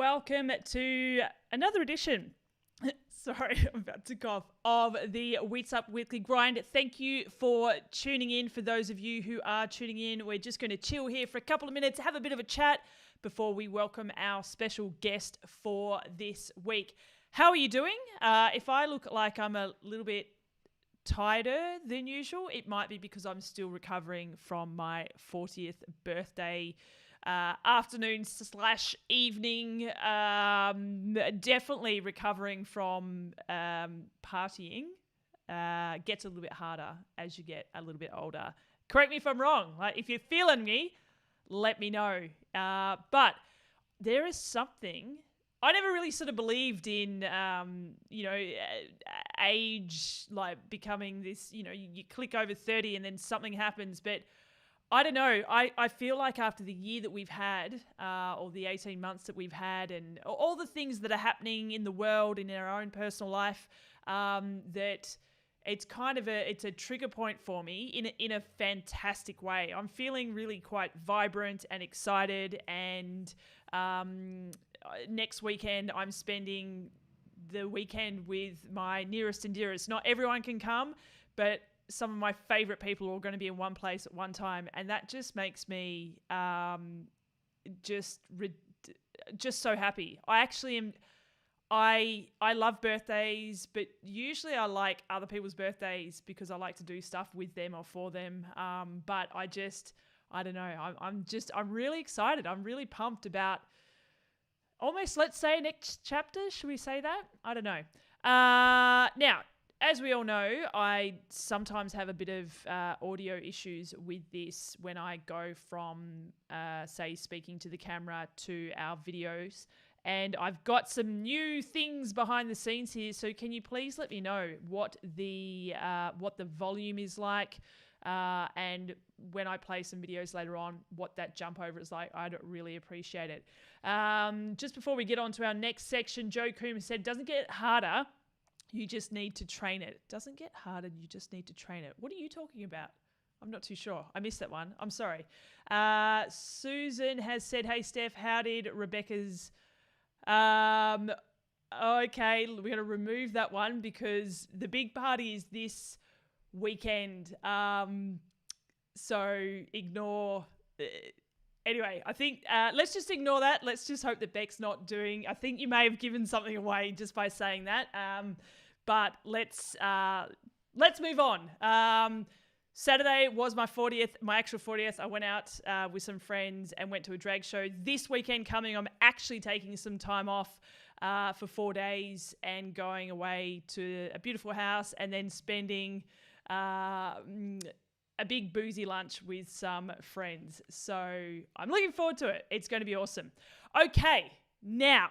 welcome to another edition. Sorry, I'm about to cough. Of the Witsup Weekly Grind. Thank you for tuning in. For those of you who are tuning in, we're just going to chill here for a couple of minutes, have a bit of a chat before we welcome our special guest for this week. How are you doing? If I look like I'm a little bit tighter than usual, it might be because I'm still recovering from my 40th birthday afternoon / evening. Definitely recovering from partying. Gets a little bit harder as you get a little bit older. Correct me if I'm wrong. Like, if you're feeling me, let me know. But there is something. I never really sort of believed in, age, like becoming this, you click over 30 and then something happens. But I don't know. I feel like after the year that we've had, or the 18 months that we've had, and all the things that are happening in the world and in our own personal life, that it's kind of it's a trigger point for me in a fantastic way. I'm feeling really quite vibrant and excited, and next weekend I'm spending the weekend with my nearest and dearest. Not everyone can come, but some of my favorite people are all going to be in one place at one time, and that just makes me just so happy. I actually am. I love birthdays, but usually I like other people's birthdays because I like to do stuff with them or for them. But I don't know. I'm really excited. I'm really pumped about almost, let's say, next chapter. Should we say that? I don't know. Now, as we all know, I sometimes have a bit of audio issues with this when I go from, say, speaking to the camera to our videos. And I've got some new things behind the scenes here. So can you please let me know what the volume is like, and when I play some videos later on, what that jump over is like? I'd really appreciate it. Just before we get on to our next section, Joe Coombs said, "Doesn't get harder. You just need to train it." Doesn't get harder. You just need to train it. What are you talking about? I'm not too sure. I missed that one. I'm sorry. Susan has said, "Hey, Steph, how did Rebecca's..." Okay, we're going to remove that one because the big party is this weekend. So ignore... Anyway, I think let's just ignore that. Let's just hope that Beck's not doing... I think you may have given something away just by saying that. But let's move on. Saturday was my 40th, my actual 40th. I went out with some friends and went to a drag show. This weekend coming, I'm actually taking some time off for 4 days and going away to a beautiful house and then spending a big boozy lunch with some friends. So I'm looking forward to it. It's going to be awesome. Okay, now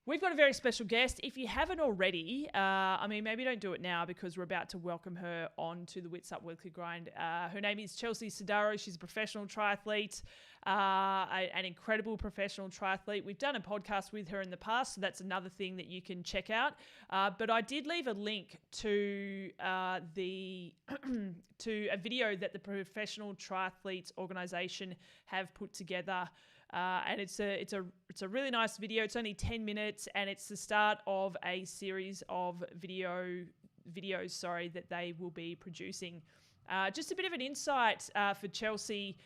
we've got a very special guest. If you haven't already, maybe don't do it now because we're about to welcome her on to the Witsup Weekly Grind. Her name is Chelsea Sodaro. She's a professional triathlete, an incredible professional triathlete. We've done a podcast with her in the past, so that's another thing that you can check out. But I did leave a link to to a video that the Professional Triathletes Organisation have put together. And it's a really nice video. It's only 10 minutes, and it's the start of a series of videos that they will be producing. Just a bit of an insight for Chelsea.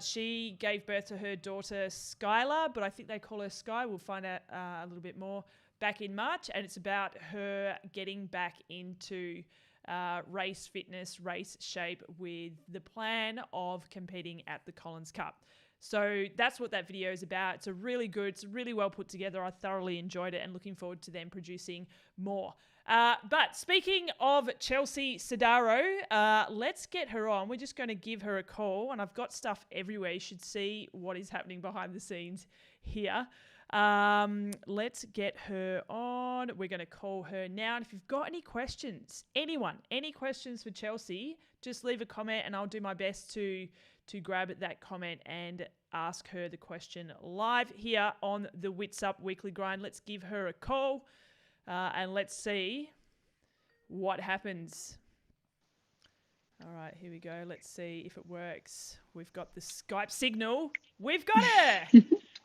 She gave birth to her daughter Skylar, but I think they call her Skye. We'll find out a little bit more back in March, and it's about her getting back into race fitness, race shape with the plan of competing at the Collins Cup. So that's what that video is about. It's really well put together. I thoroughly enjoyed it and looking forward to them producing more. But speaking of Chelsea Sodaro, let's get her on. We're just going to give her a call, and I've got stuff everywhere. You should see what is happening behind the scenes here. Let's get her on. We're going to call her now. And if you've got any questions, any questions for Chelsea, just leave a comment and I'll do my best to grab at that comment and ask her the question live here on the Witsup Weekly Grind. Let's give her a call and let's see what happens. All right, here we go. Let's see if it works. We've got the Skype signal. We've got her.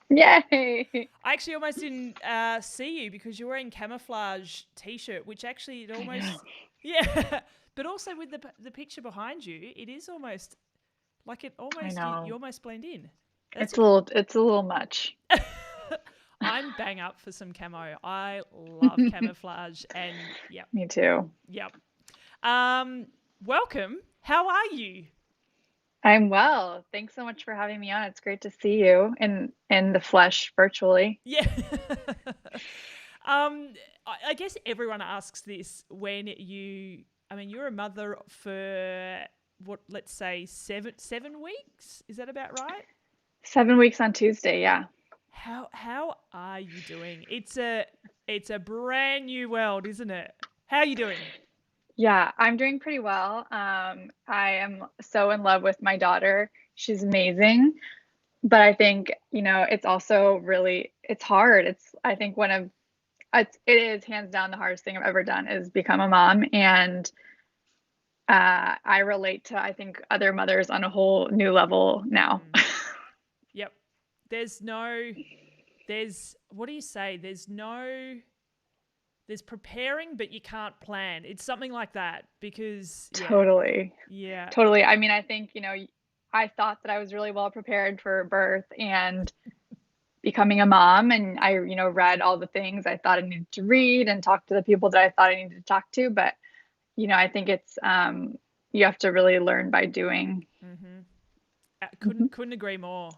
Yay! I actually almost didn't see you because you're wearing camouflage t-shirt, which actually it I know. almost, yeah. But also with the picture behind you, it is almost like it I almost you know. almost blend in. That's It's a little much. I'm bang up for some camo. I love camouflage, and yep, Me too. yep. Um, welcome. How are you? I'm well. Thanks so much for having me on. It's great to see you in the flesh virtually. Yeah. um, I guess everyone asks this when you. I mean, you're a mother for what? Let's say seven weeks. Is that about right? 7 weeks on Tuesday, yeah. How are you doing? It's a brand new world, isn't it? How are you doing? Yeah, I'm doing pretty well. I am so in love with my daughter. She's amazing. But I think, it's also really it's hard. I think it is hands down the hardest thing I've ever done is become a mom. And I relate to, I think, other mothers on a whole new level now. Mm, yep. There's no. There's what do you say? There's no. There's preparing, but you can't plan. It's something like that because yeah, Totally. yeah. Totally. I mean, I think, I thought that I was really well prepared for birth and becoming a mom. And I, read all the things I thought I needed to read and talk to the people that I thought I needed to talk to. But, I think you have to really learn by doing. Mm-hmm. Mhm. Couldn't agree more.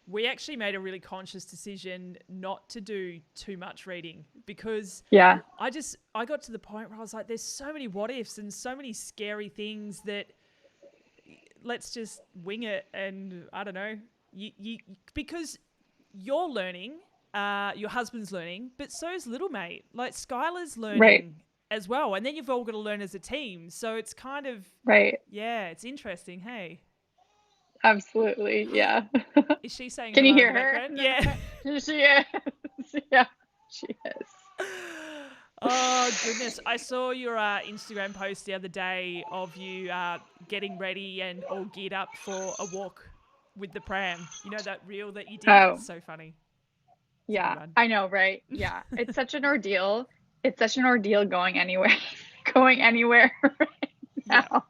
We actually made a really conscious decision not to do too much reading because Yeah. I got to the point where I was like, there's so many what ifs and so many scary things that let's just wing it. And I don't know, you because you're learning, your husband's learning, but so's little mate. Like Skylar's Right. learning as well, and then you've all got to learn as a team. So it's kind of Right. yeah, it's interesting. Hey, Absolutely. Yeah. is she saying Can you hello in hear the her background? in the Yeah. back? She is. Yeah, she is. Oh goodness! I saw your Instagram post the other day of you getting ready and all geared up for a walk with the pram. You know that reel that you did? Oh, It's so funny. It's a good yeah, one. I know, right? Yeah. It's such an ordeal. It's such an ordeal going anywhere, going anywhere right Yeah, now.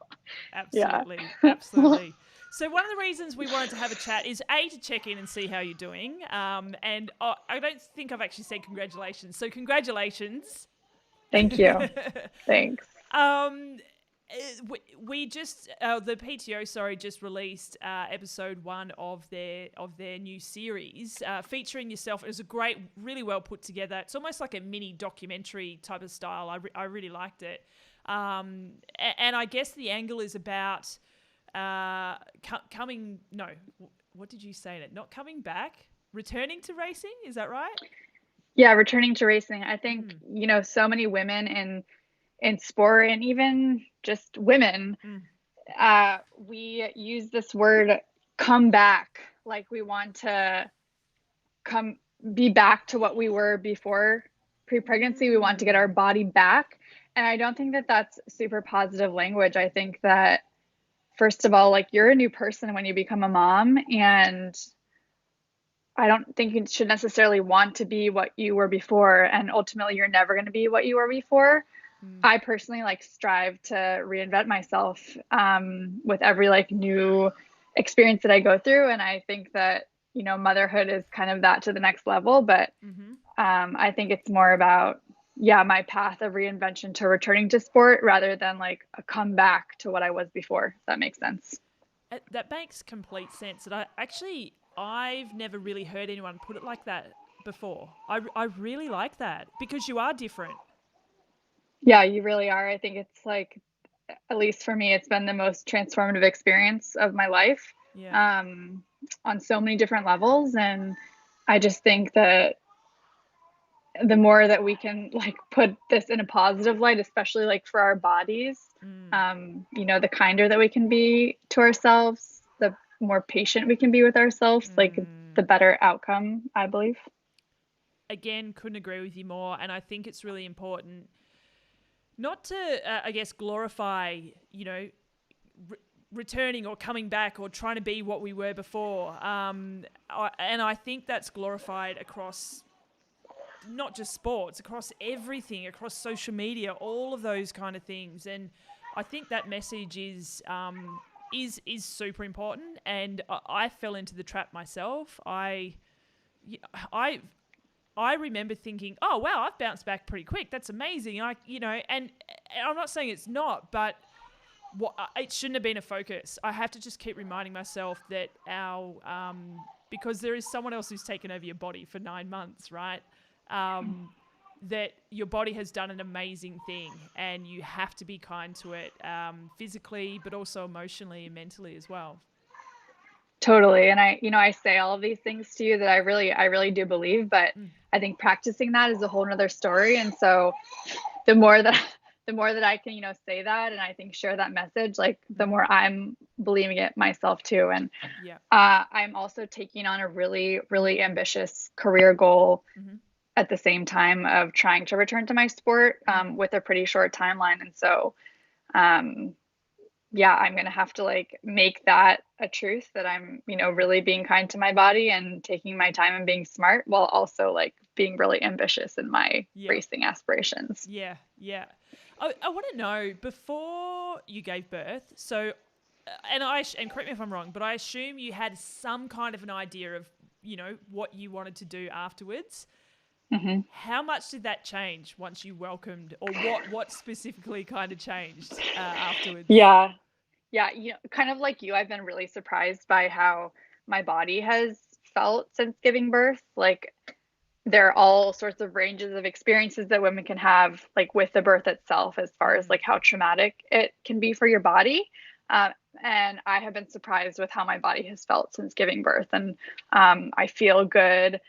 Yeah. absolutely, absolutely. So one of the reasons we wanted to have a chat is A, to check in and see how you're doing. And I don't think I've actually said congratulations. So congratulations. Thank you. Thanks. um, we just the PTO just released episode 1 of their new series featuring yourself. It was a great, really well put together. It's almost like a mini documentary type of style. I really liked it. And I guess the angle is about coming. No, what did you say in it? Not coming back, returning to racing. Is that right? Yeah, returning to racing. I think, Mm, so many women in sport and even just women, mm, we use this word come back, like we want to come be back to what we were before pre-pregnancy. We want to get our mm, body back. And I don't think that that's super positive language. I think that first of all, like you're a new person when you become a mom, and I don't think you should necessarily want to be what you were before, and ultimately you're never going to be what you were before. mm. I personally like strive to reinvent myself with every like new experience that I go through, and I think that motherhood is kind of that to the next level. But Mm-hmm. I think it's more about my path of reinvention to returning to sport rather than like a comeback to what I was before. If that makes sense. That makes complete sense. And I've never really heard anyone put it like that before. I really like that because you are different. Yeah, you really are. I think it's like, at least for me, it's been the most transformative experience of my life Yeah. um, on so many different levels. And I just think that the more that we can like put this in a positive light, especially like for our bodies, Mm. the kinder that we can be to ourselves, the more patient we can be with ourselves, like Mm. the better outcome, I believe. Again, couldn't agree with you more. And I think it's really important not to, I guess, glorify, r- returning or coming back or trying to be what we were before. And I think that's glorified across not just sports, across everything, across social media, all of those kind of things. And I think that message is super important. And I fell into the trap myself. I remember thinking, oh wow, I've bounced back pretty quick. That's amazing. And I'm not saying it's not, but it shouldn't have been a focus. I have to just keep reminding myself that because there is someone else who's taken over your body for 9 months, right? That your body has done an amazing thing, and you have to be kind to it, physically, but also emotionally and mentally as well. Totally. And I say all of these things to you that I really do believe, but I think practicing that is a whole nother story. And so the more that I can, say that, and I think share that message, like the more I'm believing it myself too. And I'm also taking on a really, really ambitious career goal at the same time of trying to return to my sport, with a pretty short timeline. And so, I'm going to have to make that a truth that I'm, really being kind to my body and taking my time and being smart, while also being really ambitious in my racing aspirations. Yeah. Yeah. I want to know, before you gave birth, so, and correct me if I'm wrong, but I assume you had some kind of an idea of, what you wanted to do afterwards. Mm-hmm. How much did that change once you welcomed, or what specifically kind of changed afterwards? Yeah. Yeah. Kind of like you, I've been really surprised by how my body has felt since giving birth. There are all sorts of ranges of experiences that women can have, with the birth itself, as far as how traumatic it can be for your body. And I have been surprised with how my body has felt since giving birth. And I feel good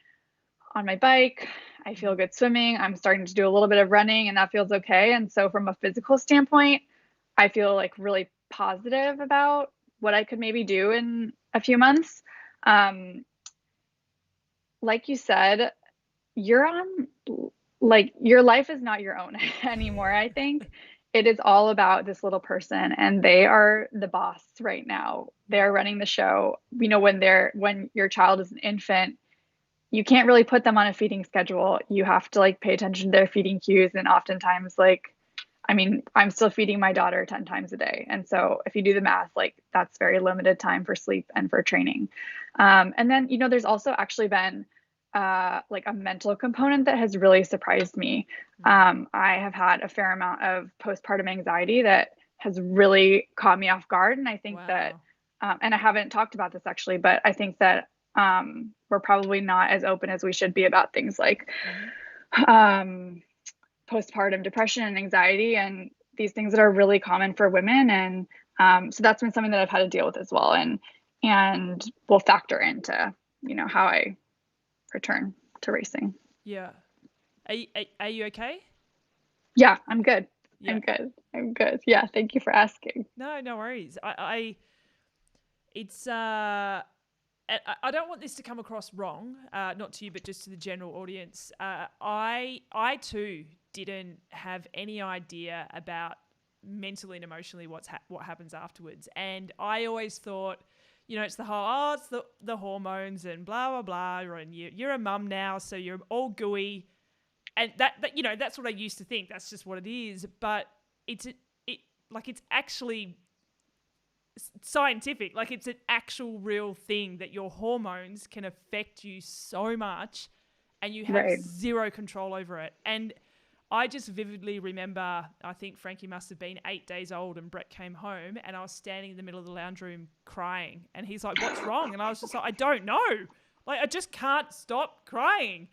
on my bike. I feel good swimming. I'm starting to do a little bit of running, and that feels okay. And so from a physical standpoint, I feel really positive about what I could maybe do in a few months. Like you said, you're on, your life is not your own anymore. I think it is all about this little person, and they are the boss right now. They're running the show. When your child is an infant, you can't really put them on a feeding schedule. You have to pay attention to their feeding cues. And oftentimes, I'm still feeding my daughter 10 times a day. And so if you do the math, that's very limited time for sleep and for training. And then, there's also actually been a mental component that has really surprised me. I have had a fair amount of postpartum anxiety that has really caught me off guard. And I think that, and I haven't talked about this actually, but I think that we're probably not as open as we should be about things like postpartum depression and anxiety, and these things that are really common for women. And so that's been something that I've had to deal with as well, and will factor into how I return to racing. Yeah. Are you okay? Yeah, I'm good. Yeah. I'm good. Yeah, thank you for asking. No worries. It's I don't want this to come across wrong, not to you, but just to the general audience. I too didn't have any idea about mentally and emotionally what happens afterwards. And I always thought, it's the whole, it's the hormones and blah, blah, blah. And you're a mum now, so you're all gooey. And that's what I used to think. That's just what it is. But it's actually scientific. It's an actual real thing that your hormones can affect you so much, and you have zero control over it. And I just vividly remember, I think Frankie must have been 8 days old, and Brett came home, and I was standing in the middle of the lounge room crying, and he's like, "What's wrong?" And I was just like, "I don't know. I just can't stop crying."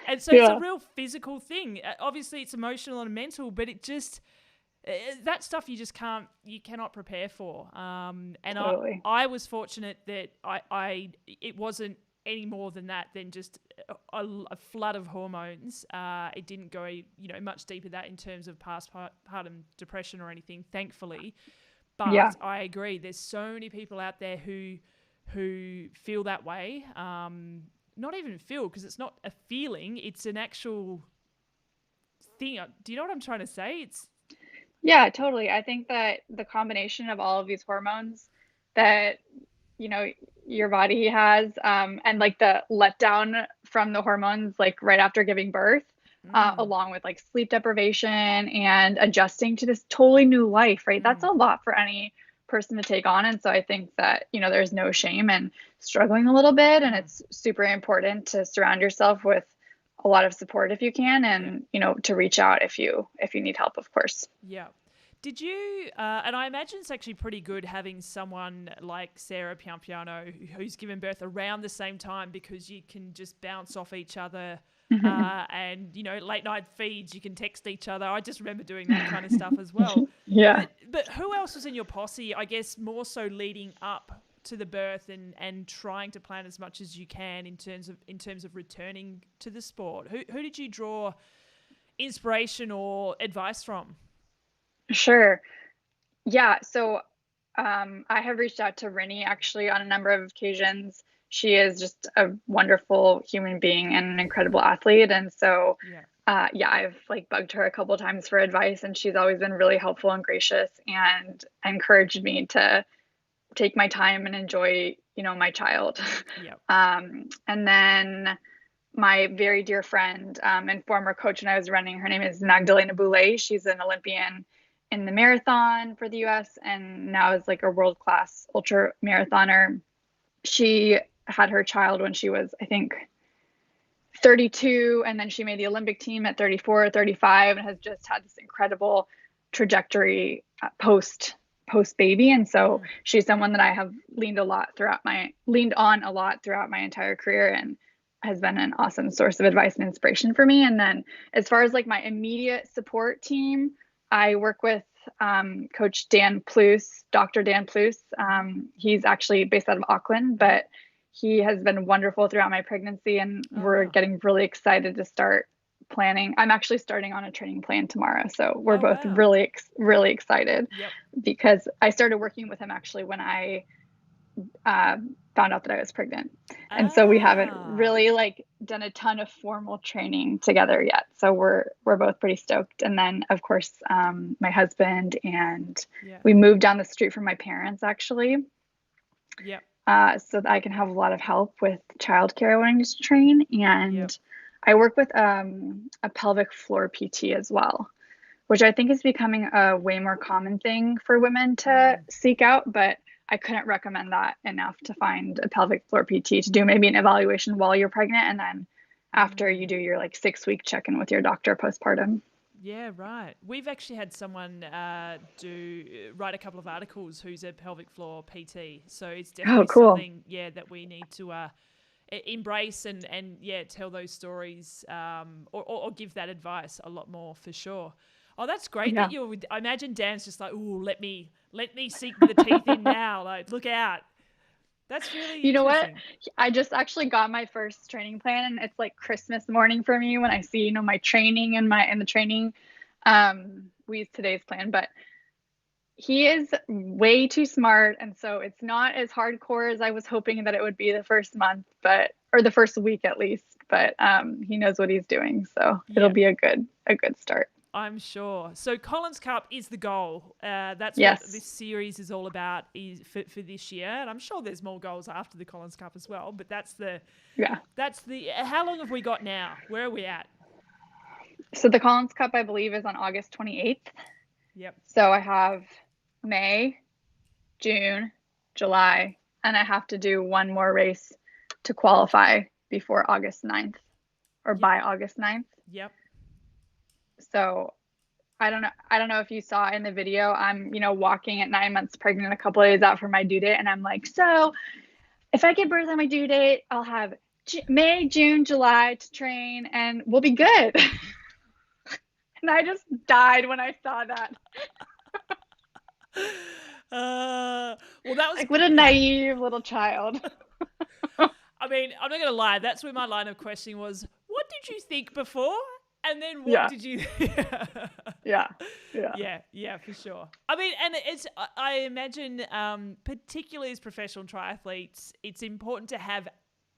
And so it's a real physical thing. Obviously it's emotional and mental, but it just, that stuff you cannot prepare for. And totally. I was fortunate that it wasn't any more than that, than just a flood of hormones. It didn't go, much deeper that in terms of postpartum depression or anything, thankfully. But I agree. There's so many people out there who feel that way. Not even feel, because it's not a feeling, it's an actual thing. Do you know what I'm trying to say? Yeah, totally. I think that the combination of all of these hormones that, you know, your body has, and like the letdown from the hormones, like right after giving birth, Mm, along with like sleep deprivation and adjusting to this totally new life, right? That's mm, a lot for any person to take on. And so I think that, you know, there's no shame in struggling a little bit. And mm. it's super important to surround yourself with a lot of support if you can, Yeah. and, you know, to reach out if you need help, of course. Yeah. Did you, and I imagine it's actually pretty good having someone like Sarah Piampiano who's given birth around the same time, because you can just bounce off each other, Mhm. and, you know, late night feeds, you can text each other. I just remember doing that kind of stuff as well. Yeah. But who else was in your posse, I guess, more so leading up to the birth, and trying to plan as much as you can in terms of returning to the sport? Who did you draw inspiration or advice from? Sure. Yeah. So I have reached out to Rinny actually on a number of occasions. She is just a wonderful human being and an incredible athlete. And so, Yeah. yeah, I've like bugged her a couple of times for advice, and she's always been really helpful and gracious and encouraged me to take my time and enjoy, you know, my child. Yeah. And then my very dear friend, and former coach when I was running, her name is Magdalena Boulay. She's an Olympian in the marathon for the US and now is like a world class ultra marathoner. She had her child when she was, I think, 32, and then she made the Olympic team at 34 or 35 and has just had this incredible trajectory post baby. And so Mm. she's someone that I have leaned on a lot throughout my entire career, and has been an awesome source of advice and inspiration for me. And then as far as like my immediate support team, I work with Coach Dan Plus, Dr. Dan Plus. He's actually based out of Auckland, Yeah. but he has been wonderful throughout my pregnancy, and Oh, we're wow. getting really excited to start planning. I'm actually starting on a training plan tomorrow, so we're Oh, both wow. really excited, Yep. because I started working with him actually when I found out that I was pregnant. And so we haven't Ah. really like done a ton of formal training together yet. So we're both pretty stoked. And then of course, my husband and Yeah. we moved down the street from my parents actually, Yep. so that I can have a lot of help with childcare when I need to train. Yep. And I work with a pelvic floor PT as well, which I think is becoming a way more common thing for women to Mm. seek out. But I couldn't recommend that enough to find a pelvic floor PT to do maybe an evaluation while you're pregnant, and then after you Mm. do your like 6 week check in with your doctor postpartum. Yeah, right. We've actually had someone write a couple of articles who's a pelvic floor PT. So it's Oh, definitely cool. something, yeah, that we need to embrace, and yeah, tell those stories, or give that advice a lot more for sure. Oh, that's great Yeah. that you're. I imagine Dan's just like, ooh, let me sink the teeth in now. Like, look out. That's really You know what? interesting. I just actually got my first training plan, and it's like Christmas morning for me when I see, you know, my training and my in the training. We use today's plan, but he is way too smart, and so it's not as hardcore as I was hoping that it would be the first month, but or the first week at least. But he knows what he's doing, so it'll Yeah, be a good start. I'm sure. So Collins Cup is the goal. That's what this Yes. series is all about, is for this year. And I'm sure there's more goals after the Collins Cup as well. But that's the Yeah. that's the. How long have we got now? Where are we at? So the Collins Cup, I believe, is on August 28th. Yep. So I have May, June, July, and I have to do one more race to qualify before August 9th, or Yep. by August 9th. Yep. So I don't know if you saw in the video, I'm, you know, walking at 9 months pregnant a couple of days out from my due date, and I'm like, so if I give birth on my due date, I'll have May, June, July to train, and we'll be good. And I just died when I saw that. Well, that was. Like, what a naive little child. I mean, I'm not gonna lie. That's where my line of questioning was. What did you think before? And then what Yeah. did you? Yeah. Yeah. Yeah, for sure. I mean, and I imagine, particularly as professional triathletes, it's important to have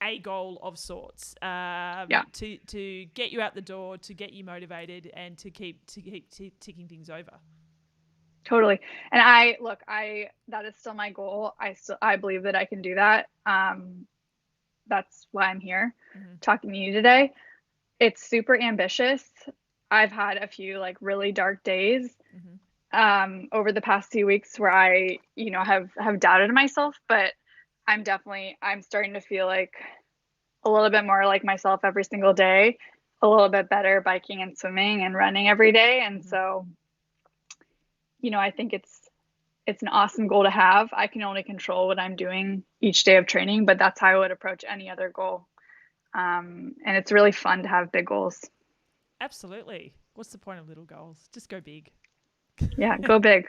a goal of sorts, Yeah. to get you out the door, to get you motivated, and to keep ticking things over. Totally. And that is still my goal. I believe that I can do that. That's why I'm here Hmm. talking to you today. It's super ambitious. I've had a few like really dark days Hmm. over the past few weeks where I, have doubted myself, but I'm starting to feel like a little bit more like myself every single day, a little bit better biking and swimming and running every day. And Hmm. so, I think it's an awesome goal to have. I can only control what I'm doing each day of training, but that's how I would approach any other goal. And it's really fun to have big goals. Absolutely. What's the point of little goals? Just go big. Yeah, go big.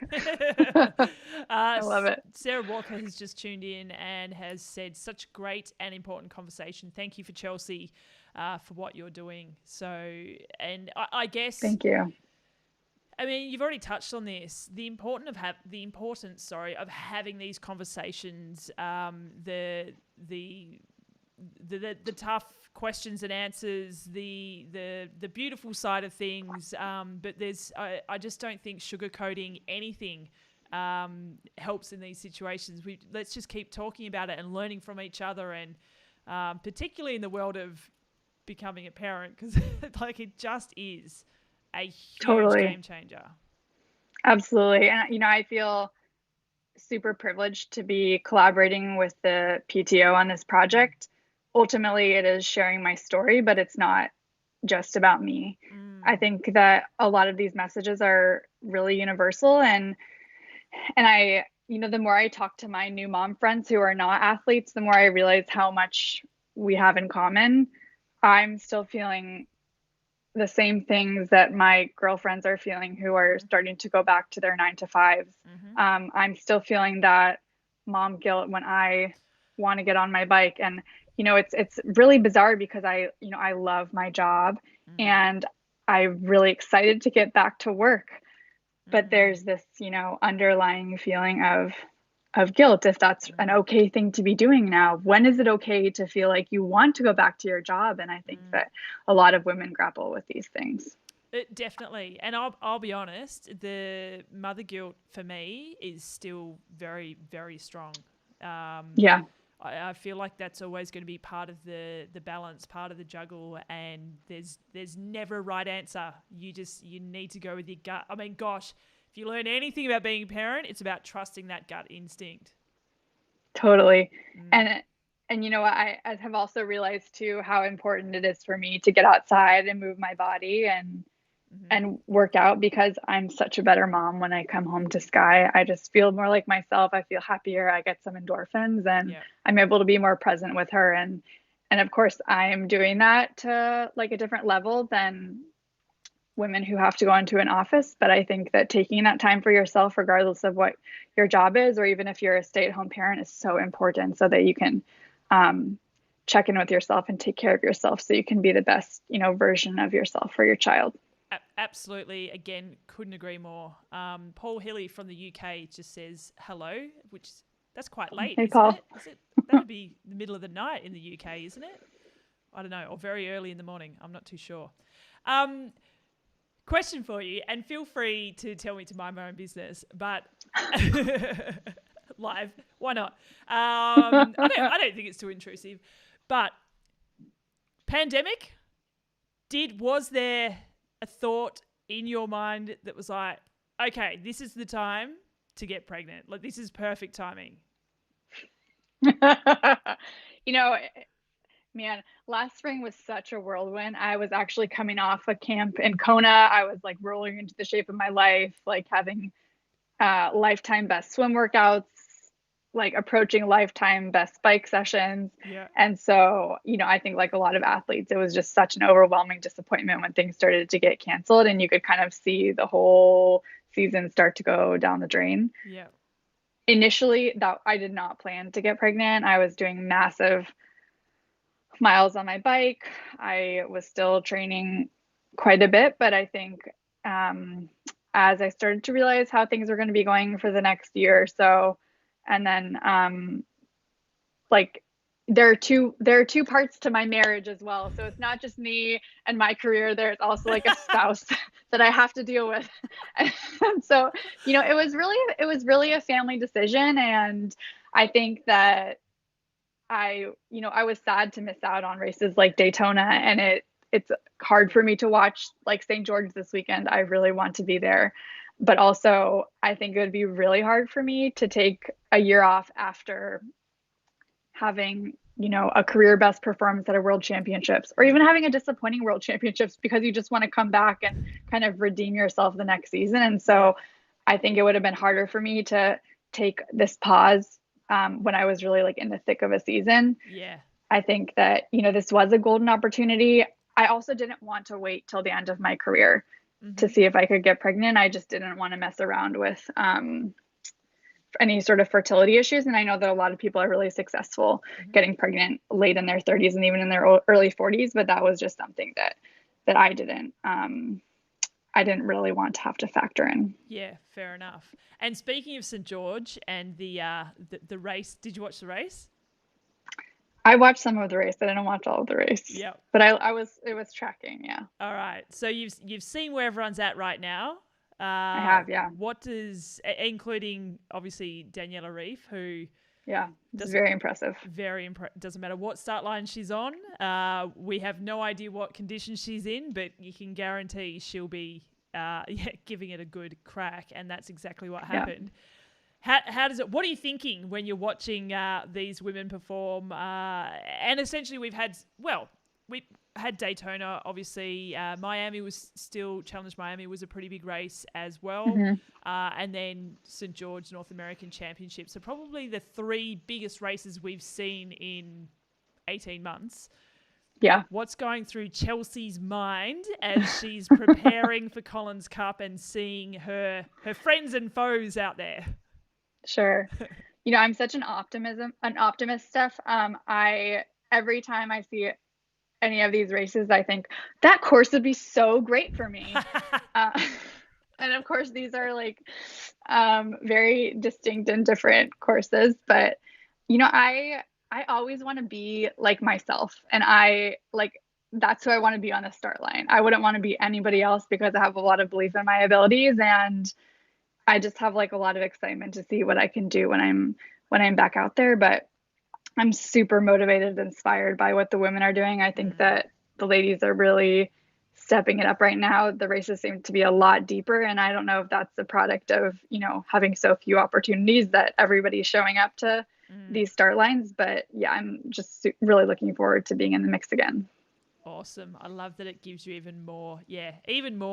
I uh, love it. Sarah Walker has just tuned in and has said, such great and important conversation. Thank you for Chelsea for what you're doing. So, and I guess, Thank you. I mean, you've already touched on this. The importance, of having these conversations. The tough questions and answers, the beautiful side of things. But I just don't think sugarcoating anything helps in these situations. Let's just keep talking about it and learning from each other, and particularly in the world of becoming a parent, because like it just is a huge Totally. game changer. Absolutely. And, I feel super privileged to be collaborating with the PTO on this Mm, project. Ultimately, it is sharing my story, but it's not just about me. I mm, think that a lot of these messages are really universal, and the more I talk to my new mom friends who are not athletes, the more I realize how much we have in common. I'm still feeling the same things that my girlfriends are feeling who are mm-hmm, starting to go back to their 9 to 5s. mm-hmm, I'm still feeling that mom guilt when I want to get on my bike. And, it's really bizarre because I love my job mm, and I'm really excited to get back to work. But mm, there's this, underlying feeling of guilt if that's an mm, okay thing to be doing now. When is it okay to feel like you want to go back to your job? And I think mm. that a lot of women grapple with these things. It definitely, and I'll be honest, the mother guilt for me is still very very strong. Um, Yeah, I feel like that's always going to be part of the balance, part of the juggle, and there's never a right answer. You need to go with your gut. I mean, gosh, if you learn anything about being a parent, it's about trusting that gut instinct. totally. Mm, And you know what, I have also realized too how important it is for me to get outside and move my body mm-hmm. and work out because I'm such a better mom when I come home to Skye. I just feel more like myself. I feel happier. I get some endorphins and Yeah. I'm able to be more present with her. And of course I am doing that to like a different level than women who have to go into an office. But I think that taking that time for yourself, regardless of what your job is, or even if you're a stay-at-home parent, is so important so that you can um, check in with yourself and take care of yourself so you can be the best, version of yourself for your child. Absolutely. Again, couldn't agree more. Paul Hilly from the UK just says hello, which that's quite late, Hey, isn't Paul. it? Is it? That'd be the middle of the night in the UK, isn't it? I don't know, or very early in the morning. I'm not too sure. Um, Question for you, and feel free to tell me to mind my own business, but live, why not? I don't think it's too intrusive, but pandemic. Was there a thought in your mind that was like, okay, this is the time to get pregnant? Like, this is perfect timing. you know, Man, last spring was such a whirlwind. I was actually coming off a camp in Kona. I was like rolling into the shape of my life, like having lifetime best swim workouts, like approaching lifetime best bike sessions. Yeah. And so, I think like a lot of athletes, it was just such an overwhelming disappointment when things started to get canceled and you could kind of see the whole season start to go down the drain. Yeah. Initially, that I did not plan to get pregnant. I was doing massive miles on my bike. I was still training quite a bit, but I think um, as I started to realize how things were going to be going for the next year or so, and then like there are two parts to my marriage as well. So it's not just me and my career. There's also like a spouse that I have to deal with. And so, it was really a family decision. And I think that I was sad to miss out on races like Daytona, and it's hard for me to watch like St. George this weekend. I really want to be there. But also, I think it would be really hard for me to take a year off after having, a career best performance at a world championships, or even having a disappointing world championships, because you just want to come back and kind of redeem yourself the next season. And so I think it would have been harder for me to take this pause when I was really like in the thick of a season. Yeah. I think that, this was a golden opportunity. I also didn't want to wait till the end of my career to see if I could get pregnant. I just didn't want to mess around with any sort of fertility issues. And I know that a lot of people are really successful getting pregnant late in their 30s and even in their early 40s, but that was just something that I didn't really want to have to factor in. Yeah, fair enough. And speaking of St. George and the race, did you watch the race? I watched some of the race. I didn't watch all of the race. Yeah. But it was tracking, yeah. All right. So you've seen where everyone's at right now. I have, yeah. What does, including obviously Daniela Reef, who very impressive. Doesn't matter what start line she's on. We have no idea what condition she's in, but you can guarantee she'll be giving it a good crack, and that's exactly what happened. What are you thinking when you're watching these women perform? And essentially we had Daytona, obviously. Challenge Miami was a pretty big race as well. And then St. George North American Championship. So probably the three biggest races we've seen in 18 months. Yeah. What's going through Chelsea's mind as she's preparing for Collins Cup and seeing her friends and foes out there? Sure. I'm such an optimist, Steph. Every time I see any of these races, I think that course would be so great for me. And of course, these are like very distinct and different courses. But, I always want to be like myself. And that's who I want to be on the start line. I wouldn't want to be anybody else because I have a lot of belief in my abilities. And I just have like a lot of excitement to see what I can do when I'm back out there. But I'm super motivated and inspired by what the women are doing. I think that the ladies are really stepping it up right now. The races seem to be a lot deeper, and I don't know if that's the product of, having so few opportunities that everybody's showing up to these start lines. But yeah, I'm just really looking forward to being in the mix again. Awesome. I love that it gives you even more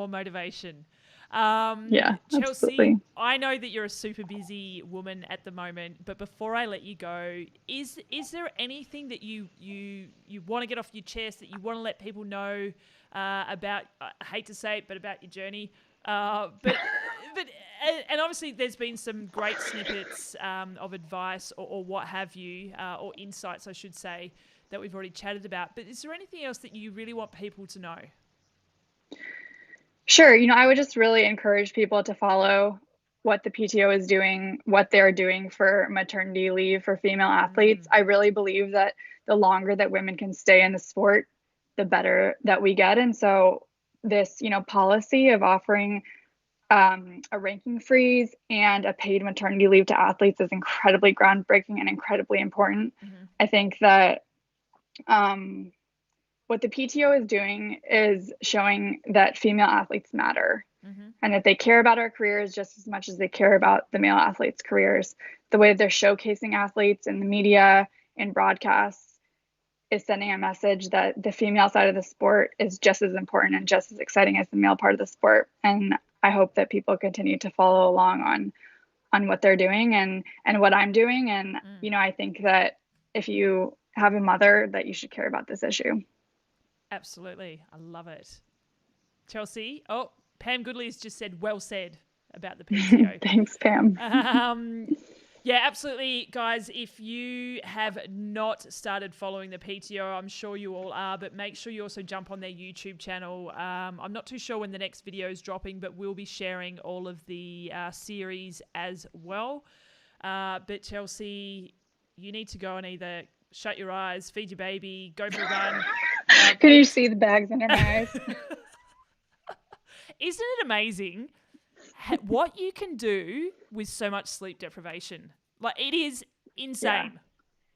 motivation. Yeah, Chelsea, absolutely. I know that you're a super busy woman at the moment, but before I let you go, is there anything that you want to get off your chest, that you want to let people know about? I hate to say it, but about your journey. But obviously there's been some great snippets of advice or what have you, or insights, I should say, that we've already chatted about. But is there anything else that you really want people to know? Sure. I would just really encourage people to follow what the PTO is doing, what they're doing for maternity leave for female athletes. I really believe that the longer that women can stay in the sport, the better that we get. And so this, policy of offering a ranking freeze and a paid maternity leave to athletes is incredibly groundbreaking and incredibly important. I think that what the PTO is doing is showing that female athletes matter and that they care about our careers just as much as they care about the male athletes' careers. The way they're showcasing athletes in the media and broadcasts is sending a message that the female side of the sport is just as important and just as exciting as the male part of the sport. And I hope that people continue to follow along on what they're doing and what I'm doing. And, I think that if you have a mother, that you should care about this issue. Absolutely. I love it. Chelsea. Oh, Pam Goodley has just said, well said about the PTO. Thanks, Pam. Yeah, absolutely. Guys, if you have not started following the PTO, I'm sure you all are, but make sure you also jump on their YouTube channel. I'm not too sure when the next video is dropping, but we'll be sharing all of the series as well. But Chelsea, you need to go and either shut your eyes, feed your baby, go for a run. Can you see the bags under my eyes? Isn't it amazing what you can do with so much sleep deprivation? Like, it is insane. Yeah,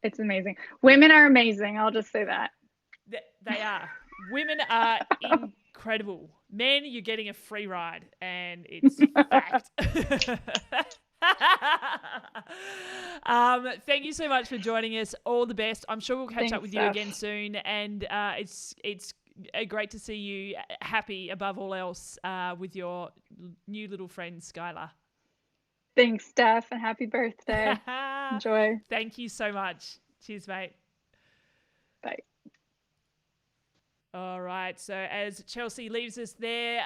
it's amazing. Women are amazing. I'll just say that. They are. Women are incredible. Men, you're getting a free ride, and it's fact. Thank you so much for joining us. All the best. I'm sure we'll catch up with you again soon, and it's great to see you happy above all else with your new little friend Skylar. Thanks, Steph, and happy birthday. Enjoy. Thank you so much. Cheers, mate. Bye. All right, so as Chelsea leaves us there,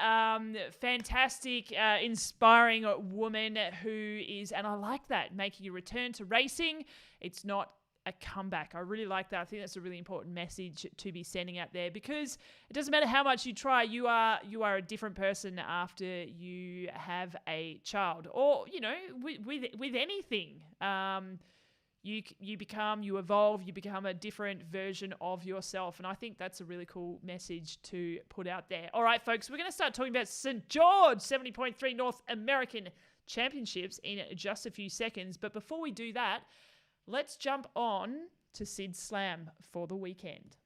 fantastic, inspiring woman who is, and I like that, making a return to racing. It's not a comeback. I really like that. I think that's a really important message to be sending out there, because it doesn't matter how much you try, you are a different person after you have a child, or, you know, with anything. You evolve, you become a different version of yourself. And I think that's a really cool message to put out there. All right, folks, we're going to start talking about St. George 70.3 North American Championships in just a few seconds. But before we do that, let's jump on to Sid Slam for the weekend.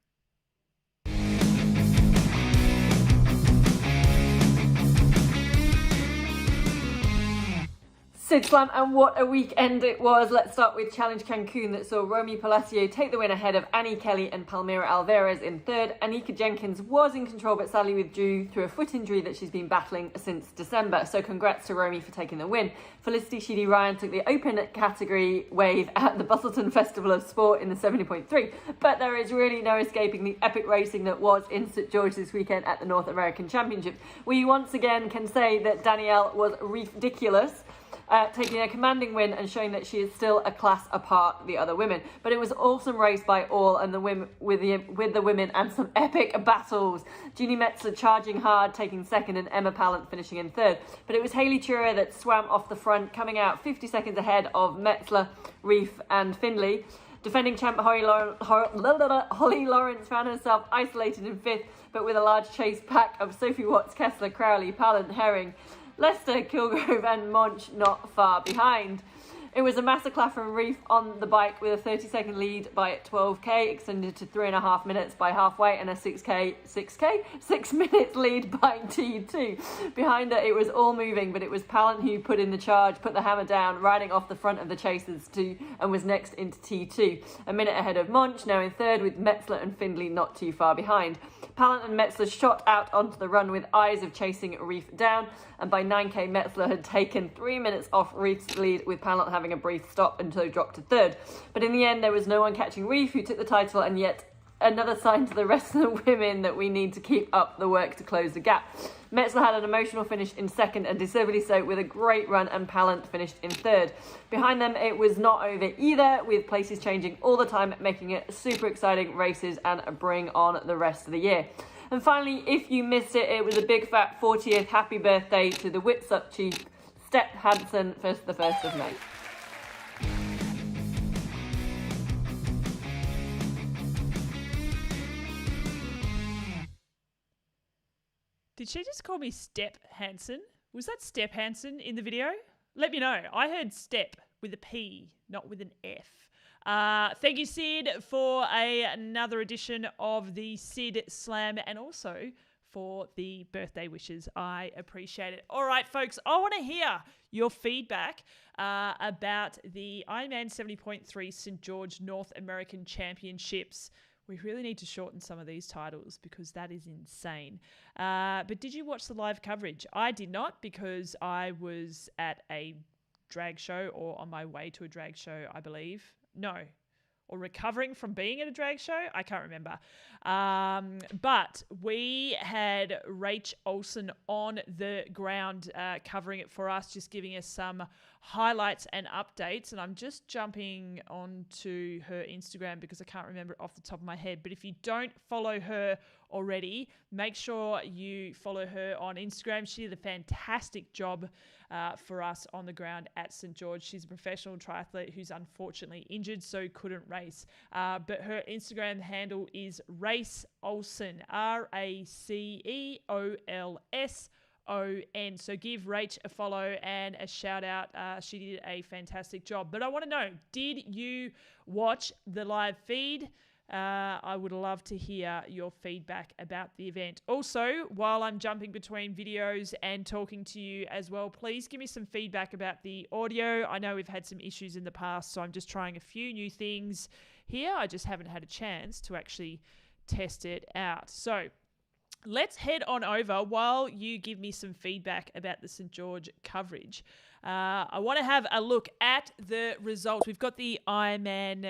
Sid Slam, and what a weekend it was. Let's start with Challenge Cancun that saw Romy Palacio take the win ahead of Annie Kelly and Palmira Alvarez in third. Anika Jenkins was in control but sadly withdrew through a foot injury that she's been battling since December. So congrats to Romy for taking the win. Felicity Sheedy Ryan took the open category wave at the Bustleton Festival of Sport in the 70.3. But there is really no escaping the epic racing that was in St. George this weekend at the North American Championships. We once again can say that Danielle was ridiculous. Taking a commanding win and showing that she is still a class apart the other women. But it was an awesome race by all, and the women with the women, and some epic battles. Jeannie Metzler charging hard, taking second, and Emma Pallant finishing in third. But it was Hayley Chura that swam off the front, coming out 50 seconds ahead of Metzler, Reef and Findlay. Defending champ Holly Lawrence found herself isolated in fifth, but with a large chase pack of Sophie Watts, Kessler, Crowley, Pallant, Herring, Leicester, Kilgrove and Monch not far behind. It was a masterclass from Reef on the bike with a 30-second lead by 12k, extended to 3.5 minutes by halfway, and a 6 minutes lead by T2. Behind her, it was all moving, but it was Pallant who put in the charge, put the hammer down, riding off the front of the chasers too, and was next into T2. A minute ahead of Monch, now in third, with Metzler and Findlay not too far behind. Pallant and Metzler shot out onto the run with eyes of chasing Reef down, and by 9k Metzler had taken 3 minutes off Reef's lead, with Pallant having a brief stop until he dropped to third. But in the end there was no one catching Reef, who took the title, and yet another sign to the rest of the women that we need to keep up the work to close the gap. Metzler had an emotional finish in second, and deservedly so, with a great run, and Pallant finished in third. Behind them it was not over either, with places changing all the time, making it super exciting races and bring on the rest of the year. And finally, if you missed it, it was a big fat 40th happy birthday to the Witsup chief, Step Hansen, for the 1st of May. Did she just call me Step Hansen? Was that Step Hansen in the video? Let me know. I heard Step with a P, not with an F. Thank you, Sid, for another edition of the Sid Slam, and also for the birthday wishes. I appreciate it. All right, folks, I want to hear your feedback about the Ironman 70.3 St. George North American Championships. We really need to shorten some of these titles because that is insane. But did you watch the live coverage? I did not, because I was at a drag show, or on my way to a drag show, I believe. No, or recovering from being at a drag show. I can't remember. But we had Rach Olsen on the ground covering it for us, just giving us some highlights and updates. And I'm just jumping onto her Instagram because I can't remember it off the top of my head. But if you don't follow her already, make sure you follow her on Instagram. She did a fantastic job for us on the ground at St. George. She's a professional triathlete who's unfortunately injured, so couldn't race. But her Instagram handle is Race Olsen, RACEOLS. So give Rach a follow and a shout out. She did a fantastic job. But I want to know, did you watch the live feed? I would love to hear your feedback about the event. Also, while I'm jumping between videos and talking to you as well, please give me some feedback about the audio. I know we've had some issues in the past, so I'm just trying a few new things here. I just haven't had a chance to actually test it out. So let's head on over while you give me some feedback about the St. George coverage. I want to have a look at the results. We've got the Ironman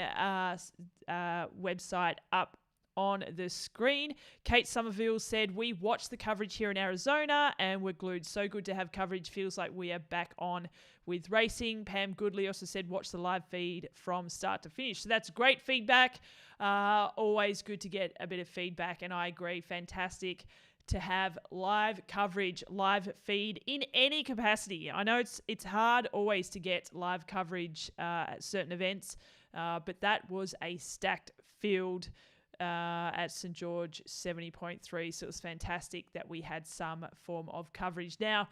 website up on the screen. Kate Somerville said, we watched the coverage here in Arizona and we're glued. So good to have coverage. Feels like we are back on with racing. Pam Goodley also said, watch the live feed from start to finish. So that's great feedback. Always good to get a bit of feedback. And I agree, fantastic to have live coverage, live feed in any capacity. I know it's hard always to get live coverage at certain events, but that was a stacked field at St. George 70.3. So it was fantastic that we had some form of coverage. Now,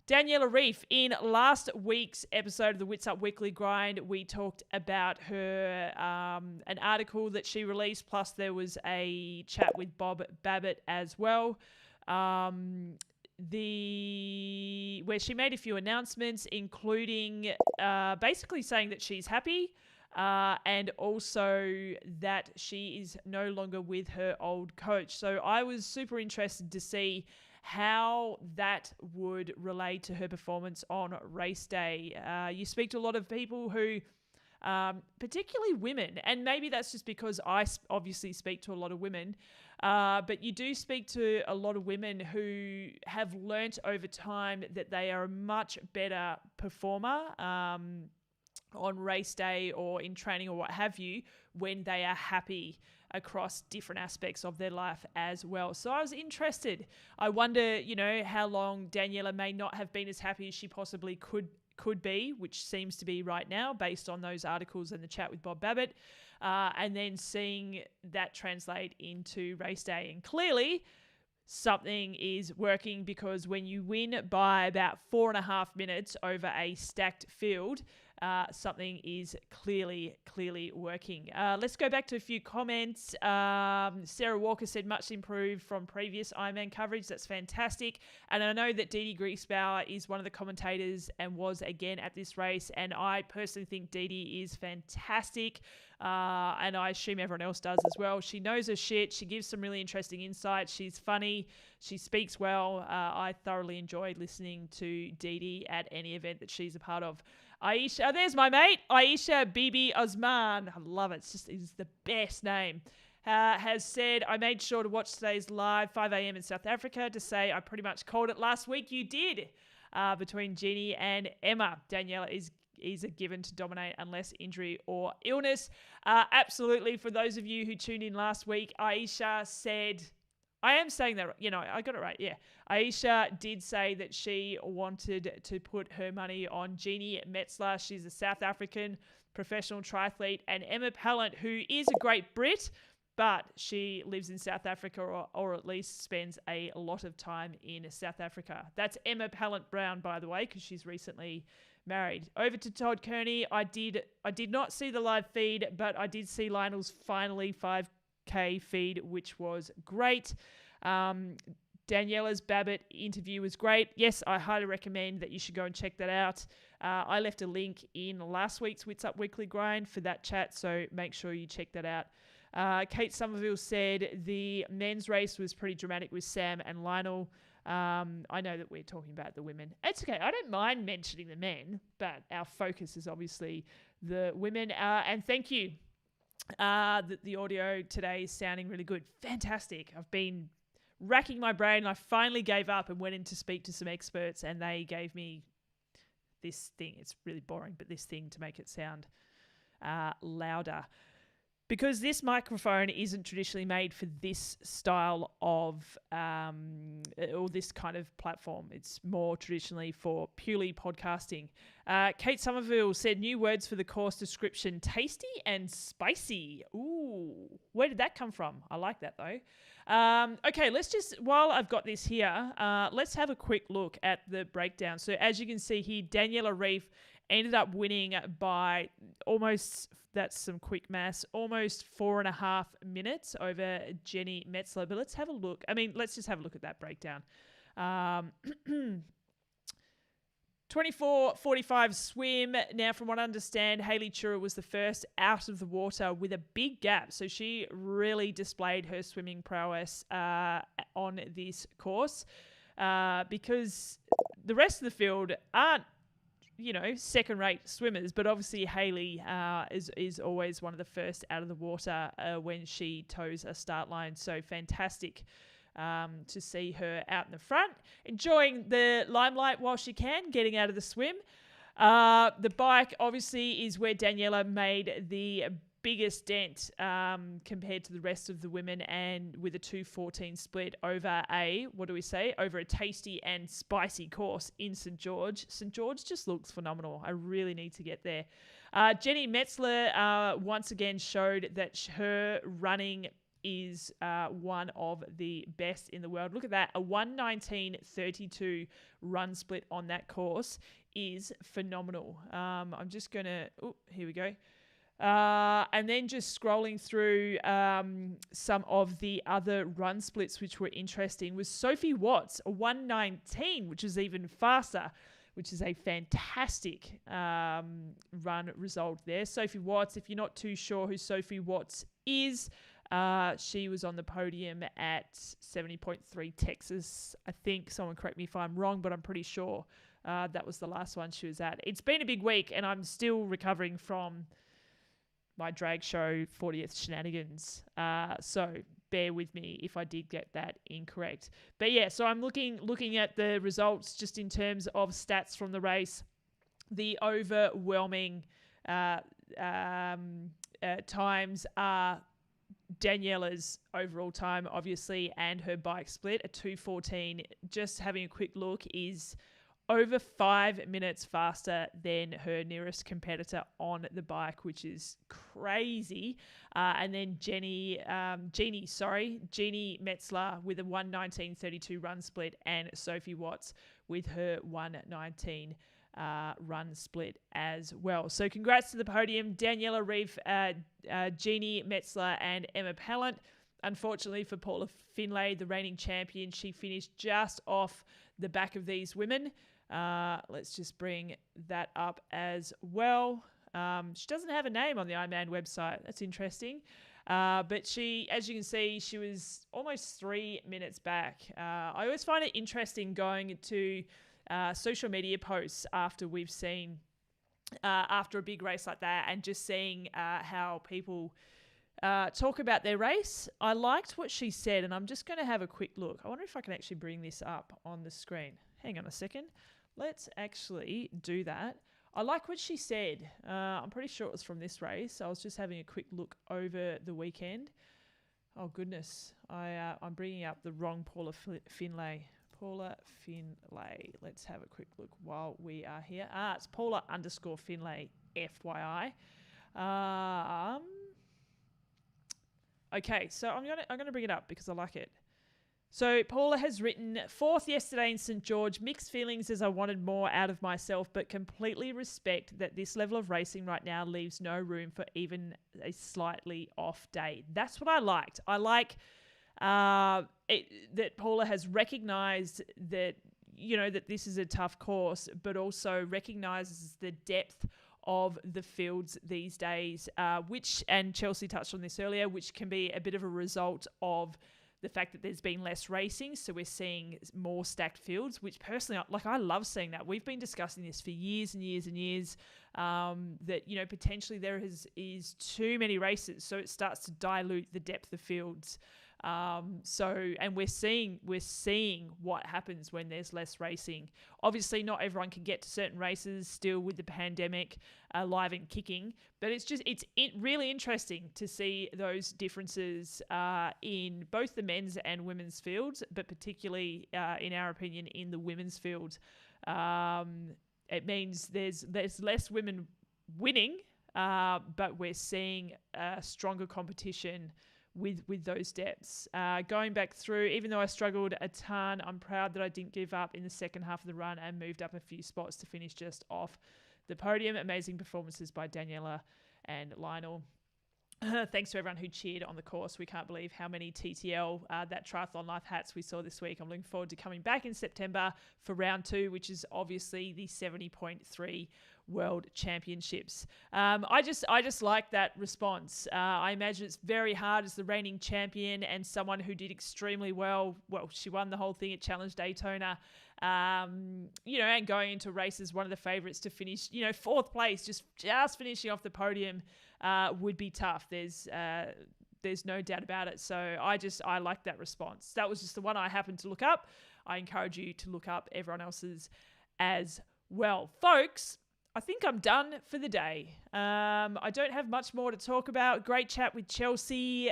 Daniela Reef, in last week's episode of the Witsup Weekly Grind, we talked about her, an article that she released, plus there was a chat with Bob Babbitt as well, where she made a few announcements, including basically saying that she's happy, and also that she is no longer with her old coach. So I was super interested to see how that would relate to her performance on race day. You speak to a lot of people who, particularly women, and maybe that's just because I obviously speak to a lot of women, but you do speak to a lot of women who have learnt over time that they are a much better performer on race day or in training or what have you when they are happy across different aspects of their life as well. So I was interested. I wonder, how long Daniela may not have been as happy as she possibly could be, which seems to be right now based on those articles and the chat with Bob Babbitt, and then seeing that translate into race day. And clearly something is working, because when you win by about 4.5 minutes over a stacked field, something is clearly working. Let's go back to a few comments. Sarah Walker said, much improved from previous Ironman coverage. That's fantastic. And I know that Dee Dee Griesbauer is one of the commentators and was again at this race. And I personally think Dee Dee is fantastic. And I assume everyone else does as well. She knows her shit. She gives some really interesting insights. She's funny. She speaks well. I thoroughly enjoyed listening to Dee Dee at any event that she's a part of. Aisha, there's my mate, Aisha Bibi Osman. I love it. It's the best name. Has said, I made sure to watch today's live 5 a.m. in South Africa to say I pretty much called it last week. You did. Between Jeannie and Emma. Daniela is a given to dominate unless injury or illness. Absolutely. For those of you who tuned in last week, Aisha said, I am saying that, I got it right. Yeah. Aisha did say that she wanted to put her money on Jeannie Metzler. She's a South African professional triathlete, and Emma Pallant, who is a great Brit, but she lives in South Africa, or at least spends a lot of time in South Africa. That's Emma Pallant Brown, by the way, because she's recently married. Over to Todd Kearney. I did not see the live feed, but I did see Lionel's finally 5K feed, which was great. Daniela's Babbitt interview was great. Yes, I highly recommend that you should go and check that out. I left a link in last week's Witsup Weekly Grind for that chat, so make sure you check that out. Kate Somerville said the men's race was pretty dramatic with Sam and Lionel. I know that we're talking about the women. It's okay. I don't mind mentioning the men, but our focus is obviously the women. And thank you. The audio today is sounding really good. Fantastic. I've been racking my brain. I finally gave up and went in to speak to some experts, and they gave me this thing. It's really boring, but this thing to make it sound louder. Because this microphone isn't traditionally made for this style of or this kind of platform. It's more traditionally for purely podcasting. Kate Somerville said new words for the course description: tasty and spicy. Ooh, where did that come from? I like that though. Okay, let's just, while I've got this here, let's have a quick look at the breakdown. So as you can see here, Daniela Reef ended up winning by almost, that's some quick maths, almost 4.5 minutes over Jenny Metzler. But let's have a look. Let's just have a look at that breakdown. 24:45 swim. Now, from what I understand, Hayley Chura was the first out of the water with a big gap. So she really displayed her swimming prowess on this course because the rest of the field aren't, second-rate swimmers, but obviously Hayley is always one of the first out of the water when she toes a start line. So fantastic to see her out in the front, enjoying the limelight while she can, getting out of the swim. The bike obviously is where Daniela made the biggest dent compared to the rest of the women, and with a 2:14 split over over a tasty and spicy course in St. George. St. George just looks phenomenal. I really need to get there. Jenny Metzler once again showed that her running is one of the best in the world. Look at that. A 1:19.32 run split on that course is phenomenal. I'm just going to... Oh, here we go. And then just scrolling through some of the other run splits which were interesting was Sophie Watts, a 1:19, which is even faster, which is a fantastic run result there. Sophie Watts, if you're not too sure who Sophie Watts is, she was on the podium at 70.3 Texas. I think, someone correct me if I'm wrong, but I'm pretty sure that was the last one she was at. It's been a big week, and I'm still recovering from my drag show 40th shenanigans. So bear with me if I did get that incorrect. But yeah, so I'm looking at the results just in terms of stats from the race. The overwhelming times are Daniela's overall time, obviously, and her bike split, a 2:14. Just having a quick look, is over 5 minutes faster than her nearest competitor on the bike, which is crazy. And then Jeannie Metzler with a 1:19.32 run split, and Sophie Watts with her 1:19 run split as well. So congrats to the podium, Daniela Reef, Jeannie Metzler, and Emma Pallant. Unfortunately for Paula Finlay, the reigning champion, she finished just off the back of these women. Let's just bring that up as well. She doesn't have a name on the Ironman website. That's interesting. But she, as you can see, she was almost 3 minutes back. I always find it interesting going to social media posts after we've seen, after a big race like that, and just seeing how people talk about their race. I liked what she said, and I'm just going to have a quick look. I wonder if I can actually bring this up on the screen. Hang on a second. Let's actually do that. I like what she said. I'm pretty sure it was from this race. I was just having a quick look over the weekend. Oh, goodness. I'm bringing up the wrong Paula Finlay. Paula Finlay. Let's have a quick look while we are here. It's Paula_Finlay, FYI. Okay, so I'm gonna bring it up because I like it. So Paula has written, 4th yesterday in St. George, mixed feelings as I wanted more out of myself, but completely respect that this level of racing right now leaves no room for even a slightly off day. That's what I liked. I like that Paula has recognised that, that this is a tough course, but also recognises the depth of the fields these days, which, and Chelsea touched on this earlier, which can be a bit of a result of the fact that there's been less racing. So we're seeing more stacked fields, which personally, I love seeing that. We've been discussing this for years and years and years, that, potentially there is too many races. So it starts to dilute the depth of fields. And we're seeing what happens when there's less racing. Obviously, not everyone can get to certain races still with the pandemic live and kicking, but it's really interesting to see those differences in both the men's and women's fields, but particularly, in our opinion, in the women's field. It means there's less women winning, but we're seeing stronger competition with those depths. Going back through, even though I struggled a ton, I'm proud that I didn't give up in the second half of the run and moved up a few spots to finish just off the podium. Amazing performances by Daniela and Lionel. Thanks to everyone who cheered on the course. We can't believe how many TTL, that Triathlon Life hats we saw this week. I'm looking forward to coming back in September for round 2, which is obviously the 70.3 World Championships. I just like that response. I imagine it's very hard as the reigning champion and someone who did extremely well. Well, she won the whole thing at Challenge Daytona. And going into races, one of the favourites to finish, 4th place, just finishing off the podium would be tough. There's no doubt about it. So I like that response. That was just the one I happened to look up. I encourage you to look up everyone else's as well. Folks, I think I'm done for the day. I don't have much more to talk about. Great chat with Chelsea.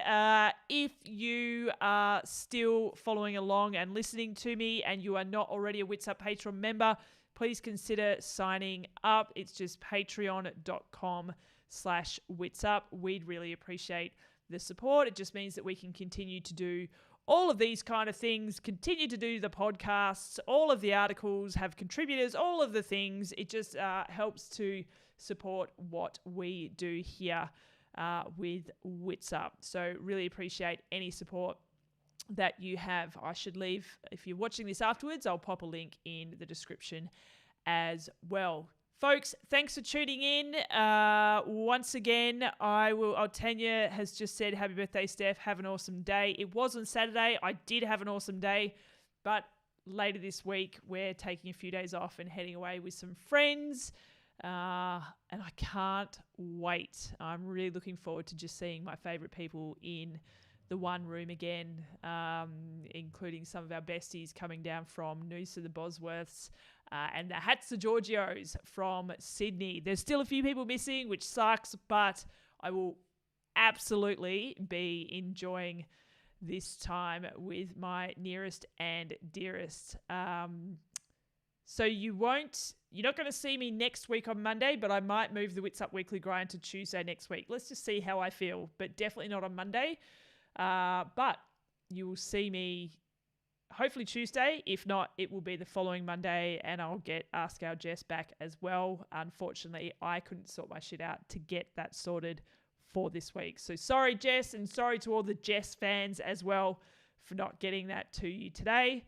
If you are still following along and listening to me and you are not already a Witsup Patreon member, please consider signing up. It's just patreon.com/Witsup. We'd really appreciate the support. It just means that we can continue to do all of these kind of things, continue to do the podcasts, all of the articles, have contributors, all of the things. It just helps to support what we do here with Witsup. So really appreciate any support that you have. I should leave, if you're watching this afterwards, I'll pop a link in the description as well. Folks, thanks for tuning in. Once again, Tanya has just said, happy birthday, Steph. Have an awesome day. It was on Saturday. I did have an awesome day. But later this week, we're taking a few days off and heading away with some friends. And I can't wait. I'm really looking forward to just seeing my favourite people in the one room again, including some of our besties coming down from Noosa, the Bosworths, and the Hats of Giorgios from Sydney. There's still a few people missing, which sucks, but I will absolutely be enjoying this time with my nearest and dearest. So you're not going to see me next week on Monday, but I might move the Witsup Weekly Grind to Tuesday next week. Let's just see how I feel, but definitely not on Monday. But you will see me hopefully Tuesday. If not, it will be the following Monday, and I'll get Ask Our Jess back as well. Unfortunately, I couldn't sort my shit out to get that sorted for this week. So sorry, Jess, and sorry to all the Jess fans as well for not getting that to you today,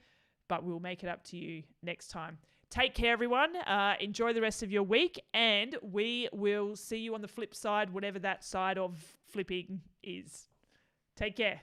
but we'll make it up to you next time. Take care, everyone. Enjoy the rest of your week, and we will see you on the flip side, whatever that side of flipping is. Take care.